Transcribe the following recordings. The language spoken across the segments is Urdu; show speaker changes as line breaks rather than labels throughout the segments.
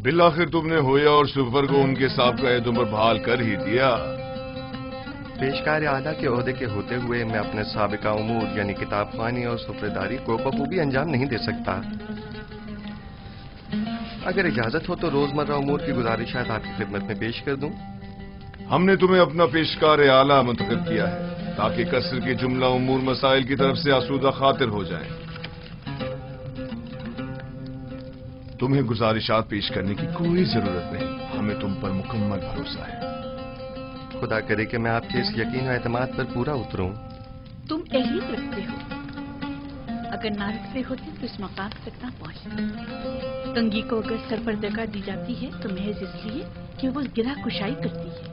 بالآخر تم نے ہویا اور سفر کو ان کے سابقہ عمر بحال کر ہی دیا۔
پیشکار اعلیٰ کے عہدے کے ہوتے ہوئے میں اپنے سابقہ امور یعنی کتاب خوانی اور سپرداری کو بخوبی انجام نہیں دے سکتا۔ اگر اجازت ہو تو روزمرہ امور کی گزارشات آپ کی خدمت میں پیش کر دوں۔
ہم نے تمہیں اپنا پیشکار اعلیٰ منتخب کیا ہے تاکہ قصر کے جملہ امور مسائل کی طرف سے آسودہ خاطر ہو جائیں۔ تمہیں گزارشات پیش کرنے کی کوئی ضرورت نہیں، ہمیں تم پر مکمل بھروسہ ہے۔
خدا کرے کہ میں آپ کے اس یقین و اعتماد پر پورا اتروں۔
تم اہلیت رکھتے ہو، اگر نہ رکھتے ہوتے تو اس مقام تک نہ پہنچتے۔ تنگی کو اگر سر پر جگہ دی جاتی ہے تو محض اس لیے کہ وہ گرہ کشائی کرتی ہے۔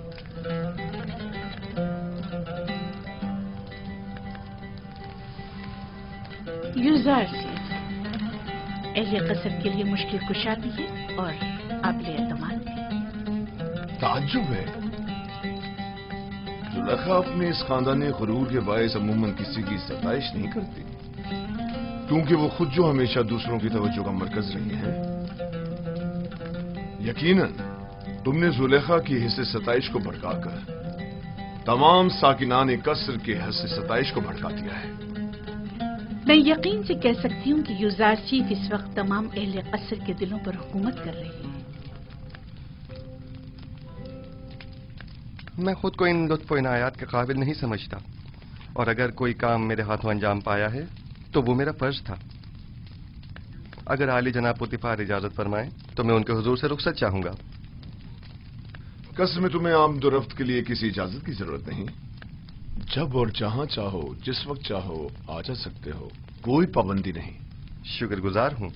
یوزار سے اہل قصر کے لیے مشکل کشا بھی ہے اور قابل اعتماد بھی۔
تعجب ہے، زلیخا اپنے اس خاندانی غرور کے باعث عموماً کسی کی ستائش نہیں کرتی، کیونکہ وہ خود جو ہمیشہ دوسروں کی توجہ کا مرکز رہی ہیں۔ یقیناً تم نے زلیخا کی حصے ستائش کو بھڑکا کر تمام ساکنان قصر کے حصے ستائش کو بھڑکا دیا ہے۔
میں یقین سے کہہ سکتی ہوں کہ یوزار چیف اس وقت تمام اہل قصر کے دلوں پر حکومت کر رہی ہے۔
میں خود کو ان لطف و عنایات کے قابل نہیں سمجھتا، اور اگر کوئی کام میرے ہاتھوں انجام پایا ہے تو وہ میرا فرض تھا۔ اگر عالی جناب پوتیفار اجازت فرمائیں تو میں ان کے حضور سے رخصت چاہوں گا۔
قصر میں تمہیں آمد و رفت کے لیے کسی اجازت کی ضرورت نہیں، جب اور جہاں چاہو جس وقت چاہو آ جا سکتے ہو، کوئی پابندی نہیں۔
شکر گزار ہوں۔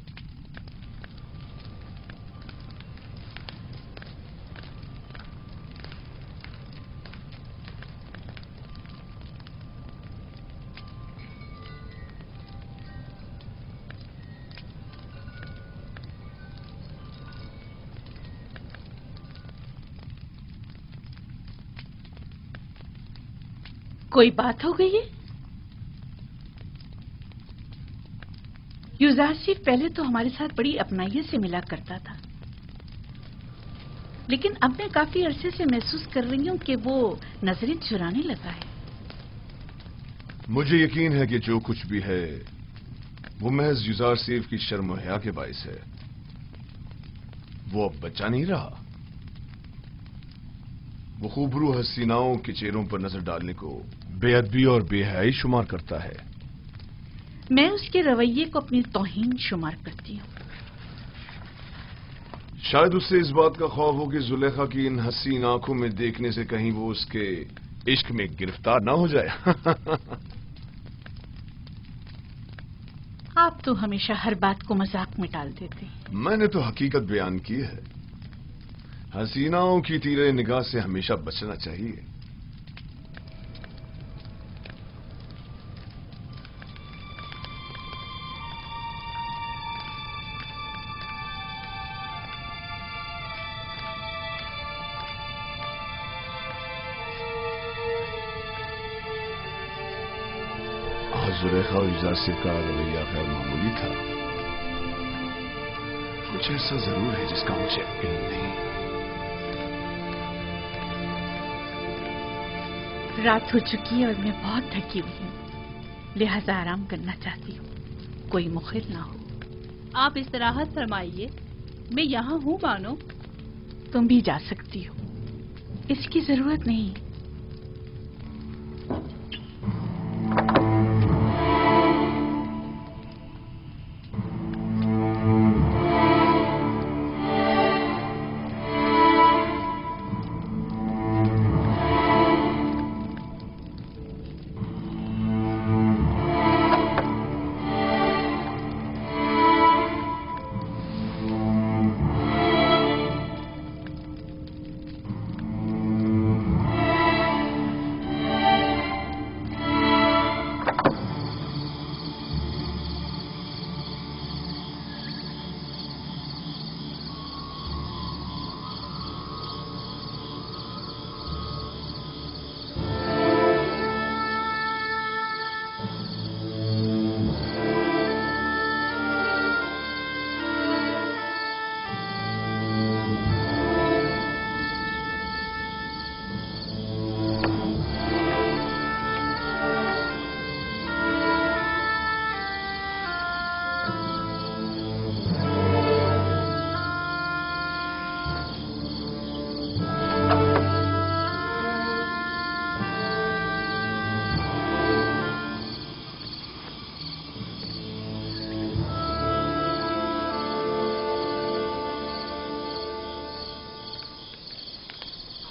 کوئی بات ہو گئی ہے؟ یوزار چیف پہلے تو ہمارے ساتھ بڑی اپنائیت سے ملا کرتا تھا، لیکن اب میں کافی عرصے سے محسوس کر رہی ہوں کہ وہ نظریں چرانے لگا ہے۔
مجھے یقین ہے کہ جو کچھ بھی ہے وہ محض یوزار چیف کی شرم و حیا کے باعث ہے۔ وہ اب بچہ نہیں رہا، وہ خوبرو حسیناؤں کے چہروں پر نظر ڈالنے کو بے ادبی اور بے حیائی شمار کرتا ہے۔
میں اس کے رویے کو اپنی توہین شمار کرتی ہوں۔
شاید اس سے اس بات کا خوف ہو کہ زلیخا کی ان حسین آنکھوں میں دیکھنے سے کہیں وہ اس کے عشق میں گرفتار نہ ہو جائے۔
آپ تو ہمیشہ ہر بات کو مذاق میں ٹال دیتے ہیں۔
میں نے تو حقیقت بیان کی ہے۔ حسیناؤں کی تیرے نگاہ سے ہمیشہ بچنا چاہیے۔ زلیخا اور یوزار چیف کا رویہ غیر معمولی تھا۔ کچھ ایسا ضرور ہے جس کا مجھے علم نہیں۔
رات ہو چکی ہے اور میں بہت تھکی ہوئی ہوں، لہذا آرام کرنا چاہتی ہوں، کوئی مخل نہ ہو۔
آپ استراحت فرمائیے، میں یہاں ہوں بانو۔
تم بھی جا سکتی ہو، اس کی ضرورت نہیں۔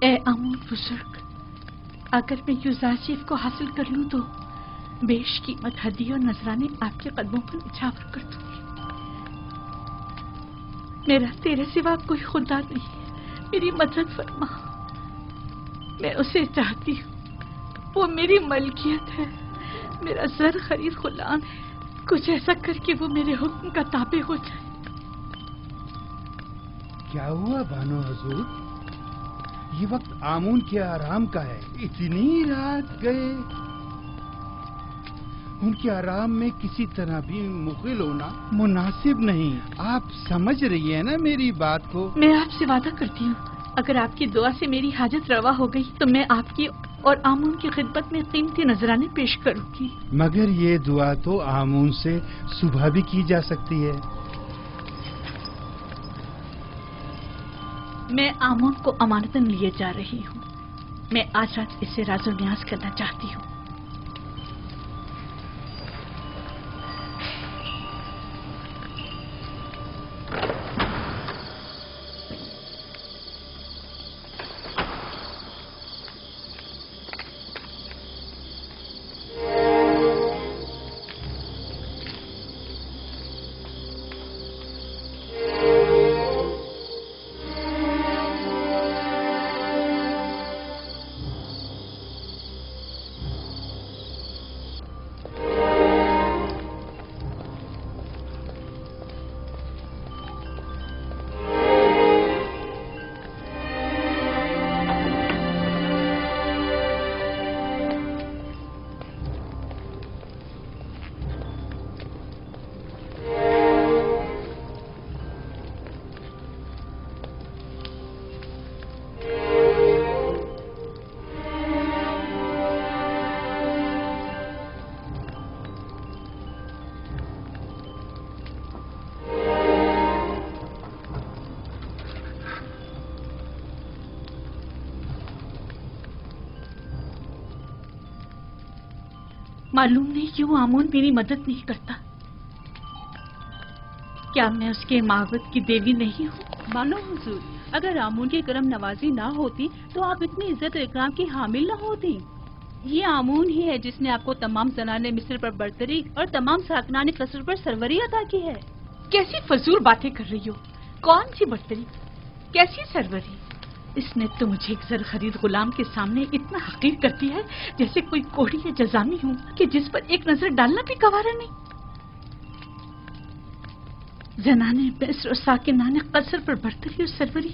اے آمون بزرگ، اگر میں یوزارشیف کو حاصل کر لوں تو بیش قیمت ہدیے اور نذرانے آپ کے قدموں پر نچھاور کر دوں گی۔ میرا تیرے سوا کوئی خدا نہیں ہے، میری مدد فرما۔ میں اسے چاہتی ہوں، وہ میری ملکیت ہے، میرا زر خرید غلام ہے۔ کچھ ایسا کر کے وہ میرے حکم کا تابع ہو جائے۔
کیا ہوا بانو حضور؟ یہ وقت آمون کے آرام کا ہے، اتنی رات گئے۔ ان کے آرام میں کسی طرح بھی مخل ہونا مناسب نہیں۔ آپ سمجھ رہی ہیں نا میری بات کو؟
میں آپ سے وعدہ کرتی ہوں، اگر آپ کی دعا سے میری حاجت روا ہو گئی تو میں آپ کی اور آمون کی خدمت میں قیمتی نذرانے پیش کروں گی۔
مگر یہ دعا تو آمون سے صبح بھی کی جا سکتی ہے۔
میں آمون کو امانتاً لیے جا رہی ہوں، میں آج رات اس سے راز و نیاز کرنا چاہتی ہوں۔ معلوم نہیں کیوں آمون میری مدد نہیں کرتا۔ کیا میں اس کے معبد کی دیوی نہیں ہوں؟
بانو حضور، اگر آمون کی کرم نوازی نہ ہوتی تو آپ اتنی عزت و اکرام کی حامل نہ ہوتی۔ یہ آمون ہی ہے جس نے آپ کو تمام زنان مصر پر برتری اور تمام ساکنان قصر پر سروری عطا کی ہے۔
کیسی فضول باتیں کر رہی ہو؟ کون سی برتری، کیسی سروری؟ اس نے تو مجھے ایک زر خرید غلام کے سامنے اتنا حقیر کر دیا ہے جیسے کوئی کوڑی یا جزامی ہوں کہ جس پر ایک نظر ڈالنا بھی گوارا نہیں۔ زنانے مصر اور ساکنان قصر پر برتری اور سروری،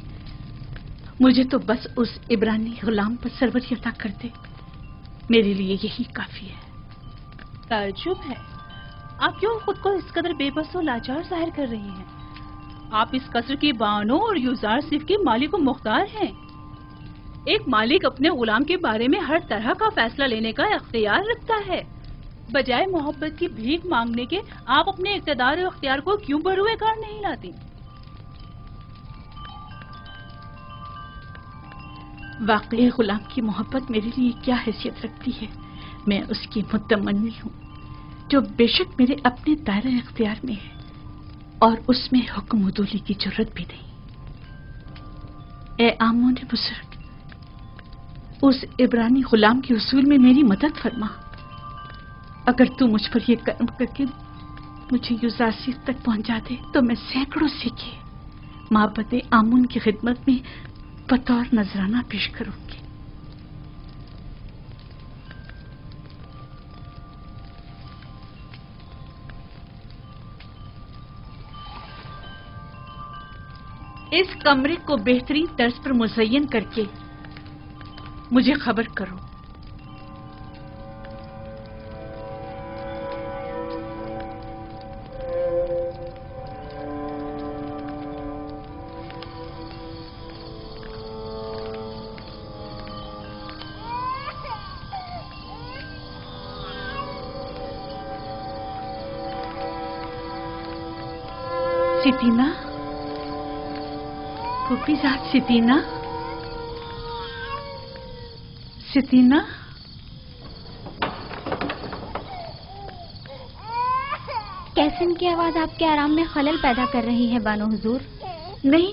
مجھے تو بس اس عبرانی غلام پر سروری عطا کر دے، میرے لیے یہی کافی ہے۔
تعجب ہے، آپ کیوں خود کو اس قدر بے بس و لاچار ظاہر کر رہی ہیں؟ آپ اس قصر کی بانو اور یوزارشیف کے مالک و مختار ہیں۔ ایک مالک اپنے غلام کے بارے میں ہر طرح کا فیصلہ لینے کا اختیار رکھتا ہے۔ بجائے محبت کی بھیک مانگنے کے آپ اپنے اقتدار و اختیار کو کیوں بروئے کار نہیں لاتی؟
واقعی غلام کی محبت میرے لیے کیا حیثیت رکھتی ہے؟ میں اس کی متمنی ہوں جو بے شک میرے اپنے دائرہ اختیار میں ہے اور اس میں حکم عدولی کی ضرورت بھی نہیں۔ اے آمون بزرگ، اس عبرانی غلام کے حصول میں میری مدد فرما۔ اگر تو مجھ پر یہ کرم کر کے مجھے یوزارشیف تک پہنچا دے تو میں سینکڑوں سکے معبد آمون کی خدمت میں بطور نذرانہ پیش کروں گی۔ اس کمرے کو بہترین طرز پر مزین کر کے مجھے خبر کرو۔ ستینہ، پھوپھی ذات ستینہ، ستینہ،
کیسن کی آواز آپ کے آرام میں خلل پیدا کر رہی ہے بانو حضور؟
نہیں،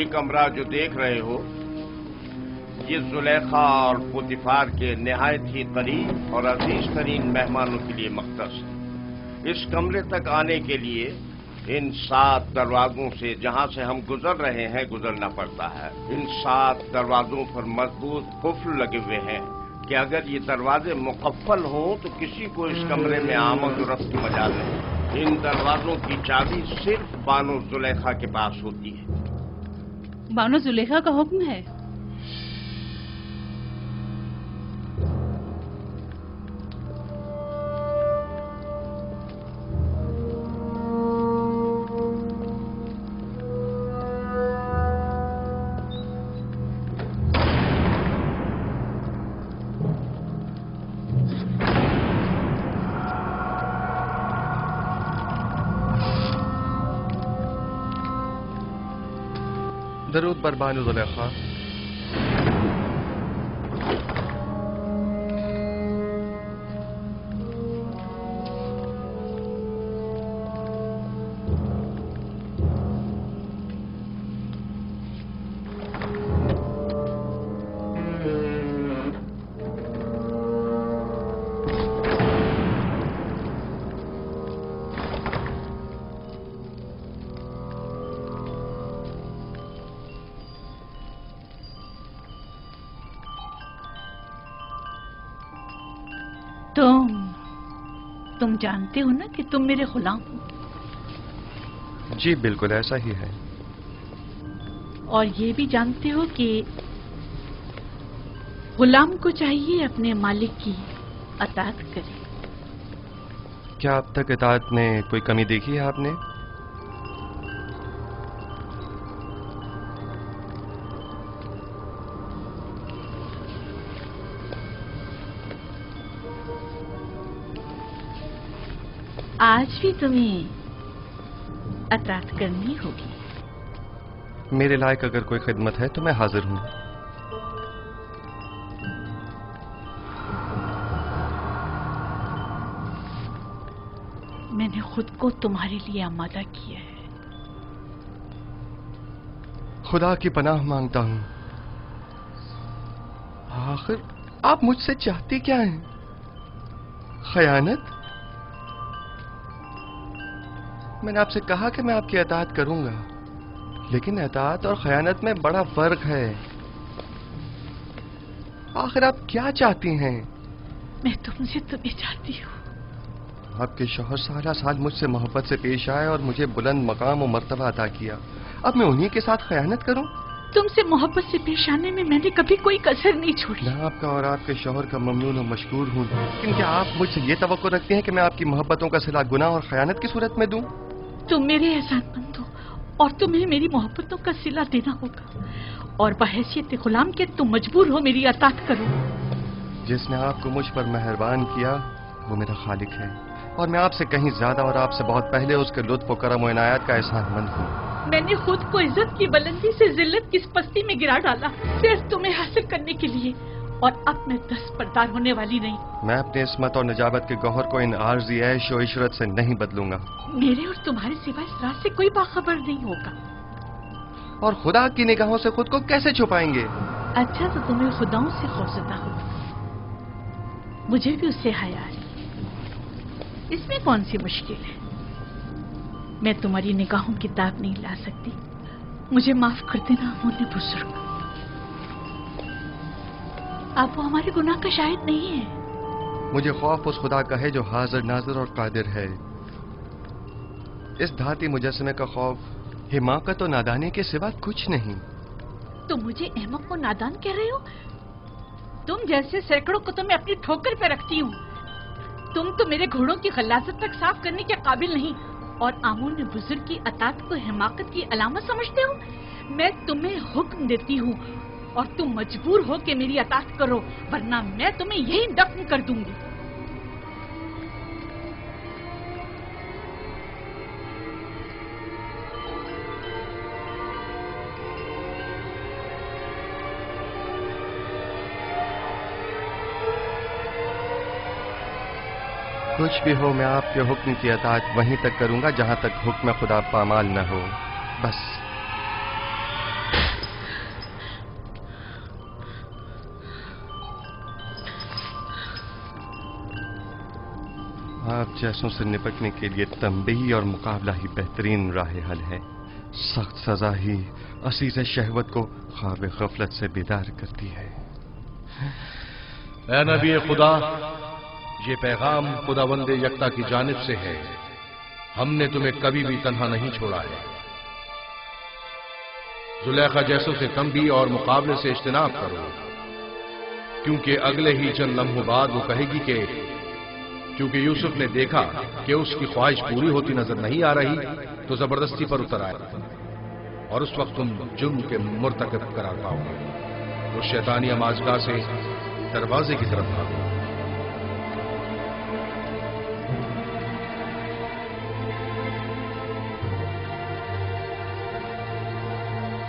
یہ کمرہ جو دیکھ رہے ہو یہ زلیخا اور پوتیفار کے نہایت ہی قریب اور عزیز ترین مہمانوں کے لیے مختص ہے۔ اس کمرے تک آنے کے لیے ان 7 دروازوں سے جہاں سے ہم گزر رہے ہیں گزرنا پڑتا ہے۔ ان 7 دروازوں پر مضبوط قفل لگے ہوئے ہیں کہ اگر یہ دروازے مقفل ہوں تو کسی کو اس کمرے میں آمد و رفت کی مجال نہیں۔ ان دروازوں کی چابی صرف بانو زلیخا کے پاس ہوتی ہے۔
بانو زلیخا کا حکم ہے؟
درود بر بانو زلیخا۔
تم جانتے ہو نا کہ تم میرے غلام ہو؟
جی بالکل ایسا ہی ہے۔
اور یہ بھی جانتے ہو کہ غلام کو چاہیے اپنے مالک کی اطاعت کرے۔
کیا اب تک اطاعت میں کوئی کمی دیکھی ہے آپ نے؟
آج بھی تمہیں اطاعت کرنی ہوگی۔
میرے لائق اگر کوئی خدمت ہے تو میں حاضر ہوں۔
میں نے خود کو تمہارے لیے آمادہ کیا ہے۔
خدا کی پناہ مانگتا ہوں۔ آخر آپ مجھ سے چاہتی کیا ہیں؟ خیانت؟ میں نے آپ سے کہا کہ میں آپ کی اطاعت کروں گا، لیکن اطاعت اور خیانت میں بڑا فرق ہے۔ آخر آپ کیا چاہتی ہیں؟
میں تم سے تمہیں چاہتی ہوں۔
آپ کے شوہر سالہ سال مجھ سے محبت سے پیش آئے اور مجھے بلند مقام و مرتبہ عطا کیا، اب میں انہی کے ساتھ خیانت کروں؟
تم سے محبت سے پیش آنے میں میں نے کبھی کوئی کسر نہیں چھوڑی۔
میں آپ کا اور آپ کے شوہر کا ممنون و مشکور ہوں، لیکن کیا آپ مجھ سے یہ توقع رکھتے ہیں کہ میں آپ کی محبتوں کا صلہ گناہ اور خیانت کی صورت میں دوں؟
تم میرے احسان مند ہو اور تمہیں میری محبتوں کا صلہ دینا ہوگا، اور بحیثیت غلام کے تم مجبور ہو میری اطاعت کرو۔
جس نے آپ کو مجھ پر مہربان کیا وہ میرا خالق ہے، اور میں آپ سے کہیں زیادہ اور آپ سے بہت پہلے اس کے لطف و کرم و عنایات کا احسان مند ہوں۔
میں نے خود کو عزت کی بلندی سے ذلت کی پستی میں گرا ڈالا صرف تمہیں حاصل کرنے کے لیے، اور اب میں دستبردار ہونے والی نہیں۔
میں اپنی عصمت اور نجابت کے گوہر کو ان عارضی عیش و عشرت سے نہیں بدلوں گا۔
میرے اور تمہارے سوا اس راز سے کوئی باخبر نہیں ہوگا۔
اور خدا کی نگاہوں سے خود کو کیسے چھپائیں گے؟
اچھا تو تمہیں خداؤں سے خوفزدہ ہو، مجھے بھی اس سے حیا ہے، اس میں کون سی مشکل ہے؟ میں تمہاری نگاہوں کی داغ نہیں لا سکتی، مجھے معاف کر دینا مجھے بزرگ۔ آپ وہ ہمارے گناہ کا شاہد نہیں ہے۔
مجھے خوف اس خدا کا ہے جو حاضر ناظر اور قادر ہے۔ اس دھاتی مجسمے کا خوف حماقت و نادانی کے سوا کچھ نہیں۔
تم مجھے احمق و نادان کہہ رہے ہو؟ تم جیسے سینکڑوں کو تو میں اپنی ٹھوکر پہ رکھتی ہوں۔ تم تو میرے گھوڑوں کی غلاظت تک صاف کرنے کے قابل نہیں، اور آمون بزرگ کی اطاعت کو حماقت کی علامت سمجھتے ہو؟ میں تمہیں حکم دیتی ہوں اور تم مجبور ہو کہ میری اطاعت کرو، ورنہ میں تمہیں یہی دفن کر دوں گی۔
کچھ بھی ہو میں آپ کے حکم کی اطاعت وہیں تک کروں گا جہاں تک حکم خدا پامال نہ ہو، بس۔ آپ جیسوں سے نپٹنے کے لیے تنبیہ اور مقابلہ ہی بہترین راہ حل ہے. سخت سزا ہی عزیز شہوت کو خواب غفلت سے بیدار کرتی ہے.
اے نبی خدا، یہ پیغام خداوند یکتا کی جانب سے ہے. ہم نے تمہیں کبھی بھی تنہا نہیں چھوڑا ہے. زلیخا جیسوں سے تنبیہ اور مقابلے سے اجتناب کرو، کیونکہ اگلے ہی چند لمحوں بعد وہ کہے گی کہ کیونکہ یوسف نے دیکھا کہ اس کی خواہش پوری ہوتی نظر نہیں آ رہی تو زبردستی پر اتر آیا، اور اس وقت تم جرم کے مرتکب قرار پاؤ گے. اس شیطانی امازگاہ سے دروازے کی طرف بھاگو.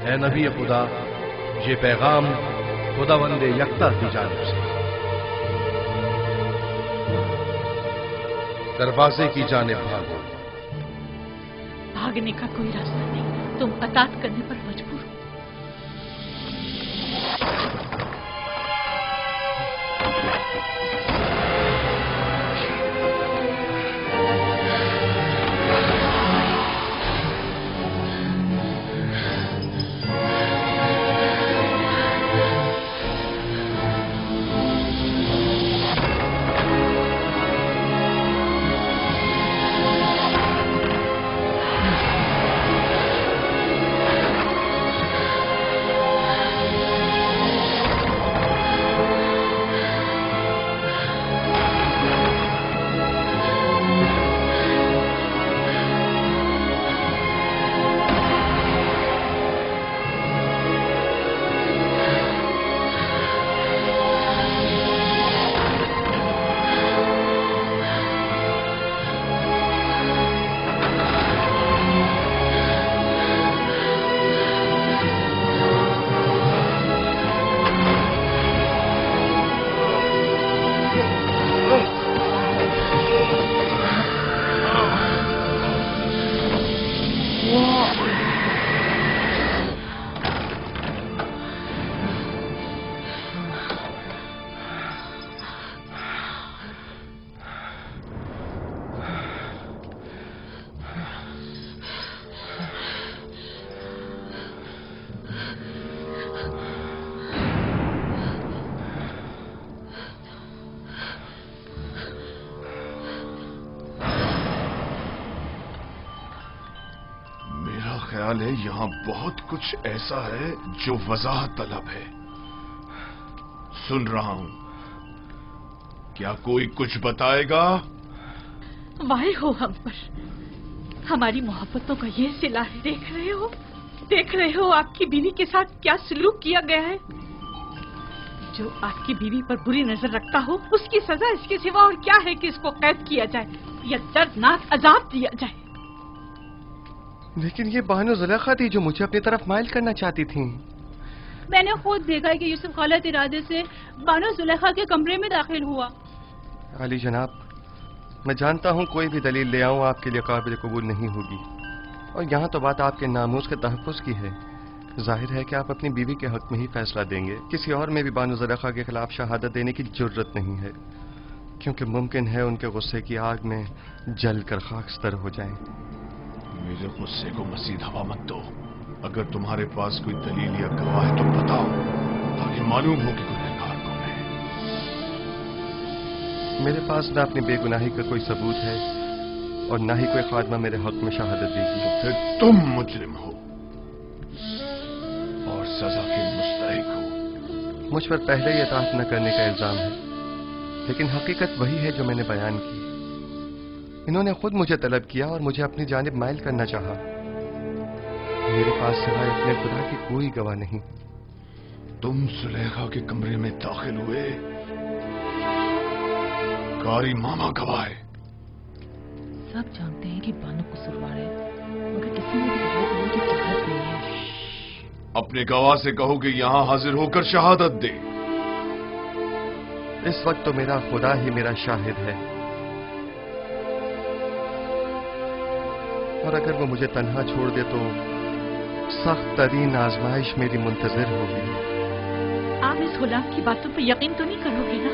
اے نبی خدا، یہ پیغام خداوند یکتا کی جانب سے. دروازے کی جانب بھاگو.
بھاگنے کا کوئی راستہ نہیں، تم اطاعت کرنے پر مجبور ہو.
خیال ہے یہاں بہت کچھ ایسا ہے جو وضاحت طلب ہے. سن رہا ہوں، کیا کوئی کچھ بتائے گا؟
واہ ہو ہم پر، ہماری محبتوں کا یہ صلہ ہے. دیکھ رہے ہو آپ کی بیوی کے ساتھ کیا سلوک کیا گیا ہے. جو آپ کی بیوی پر بری نظر رکھتا ہو اس کی سزا اس کے سوا اور کیا ہے کہ اس کو قید کیا جائے یا دردناک عذاب دیا جائے.
لیکن یہ بانو زلیخا تھی جو مجھے اپنی طرف مائل کرنا چاہتی تھیں.
میں نے خود دیکھا کہ یوسف غلط ارادے سے بانو زلیخا کے کمرے میں داخل ہوا.
علی جناب، میں جانتا ہوں کوئی بھی دلیل لے آؤں آپ کے لیے قابل قبول نہیں ہوگی، اور یہاں تو بات آپ کے ناموس کے تحفظ کی ہے. ظاہر ہے کہ آپ اپنی بیوی کے حق میں ہی فیصلہ دیں گے. کسی اور میں بھی بانو زلیخا کے خلاف شہادت دینے کی جرت نہیں ہے، کیونکہ ممکن ہے ان کے غصے کی آگ میں جل کر خاکستر ہو جائیں.
میرے غصے کو مزید ہوا مت دو. اگر تمہارے پاس کوئی دلیل یا گواہ ہے تو بتاؤ، تاکہ معلوم ہو کہ گنہگار کون ہے.
میرے پاس نہ اپنی بے گناہی کا کوئی ثبوت ہے اور نہ ہی کوئی خادمہ میرے حق میں شہادت دے گی.
پھر تم مجرم ہو اور سزا کے مستحق ہو.
مجھ پر پہلے ہی اطاعت نہ کرنے کا الزام ہے، لیکن حقیقت وہی ہے جو میں نے بیان کی. انہوں نے خود مجھے طلب کیا اور مجھے اپنی جانب مائل کرنا چاہا. میرے پاس سوائے اپنے خدا کی کوئی گواہ نہیں.
تم زلیخا کے کمرے میں داخل ہوئے، کاری ماما گواہ ہے.
سب جانتے ہیں کہ بانو قصوروار ہے، مگر کسی نے بھی گواہ دینے کی ضرورت نہیں ہے.
اپنے گواہ سے کہو کہ یہاں حاضر ہو کر شہادت دے.
اس وقت تو میرا خدا ہی میرا شاہد ہے، اور اگر وہ مجھے تنہا چھوڑ دے تو سخت ترین آزمائش میری منتظر ہوگی.
آپ اس غلام کی باتوں پہ یقین تو نہیں کرو گے نا؟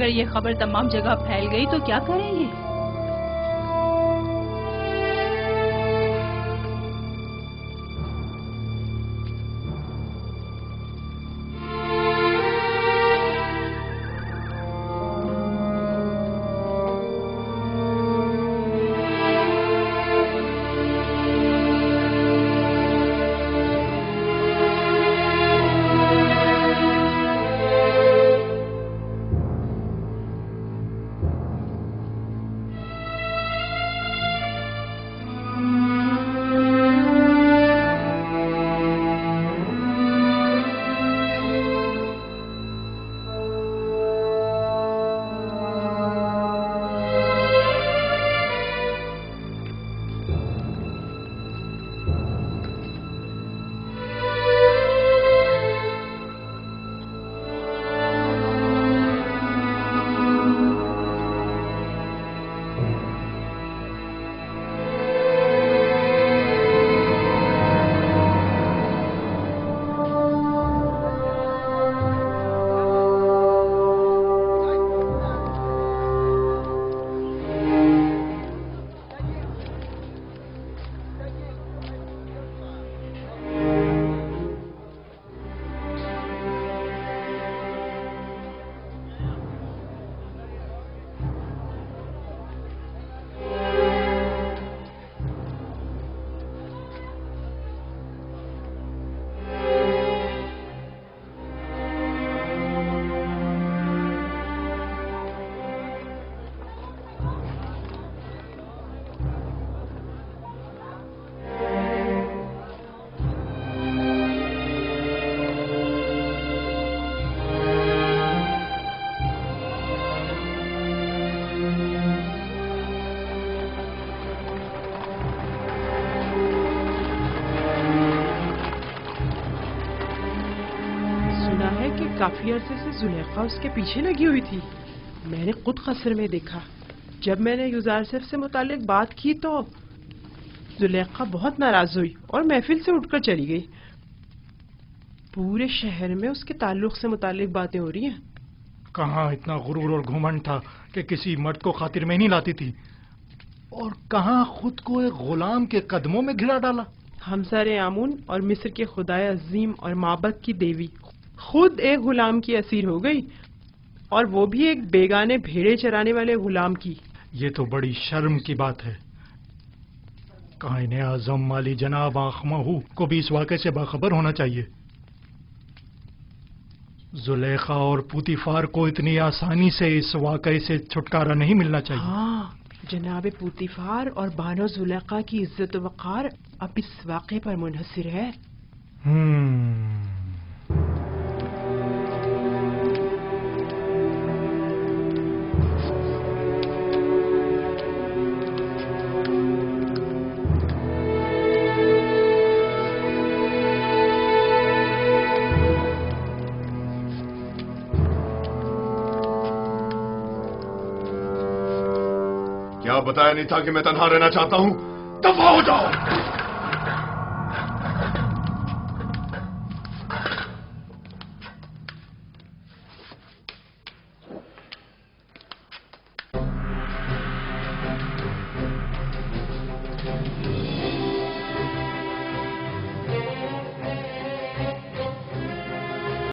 اگر یہ خبر تمام جگہ پھیل گئی تو کیا کریں گے؟
کافی عرصے سے زلیخا اس کے پیچھے لگی ہوئی تھی. میں نے خود قصر میں دیکھا. جب میں نے یوزارسف سے متعلق بات کی تو زلیخا بہت ناراض ہوئی اور محفل سے اٹھ کر چلی گئی. پورے شہر میں اس کے تعلق سے متعلق باتیں ہو رہی ہیں.
کہاں اتنا غرور اور گھمنڈ تھا کہ کسی مرد کو خاطر میں نہیں لاتی تھی، اور کہاں خود کو ایک غلام کے قدموں میں گھرا ڈالا.
ہمسر آمون اور مصر کے خدائے عظیم اور معبد کی دیوی خود ایک غلام کی اسیر ہو گئی، اور وہ بھی ایک بیگانے بھیڑے چرانے والے غلام کی.
یہ تو بڑی شرم کی بات ہے. قائن اعظم مالی جناب آخمہو کو بھی اس واقعے سے باخبر ہونا چاہیے. زلیخا اور پوتیفار کو اتنی آسانی سے اس واقعے سے چھٹکارا نہیں ملنا چاہیے.
ہاں، جناب پوتیفار اور بانو زلیخا کی عزت و وقار اب اس واقعے پر منحصر ہے.
کیا بتایا نہیں تھا کہ میں تنہا رہنا چاہتا ہوں؟ دفع ہو جاؤ.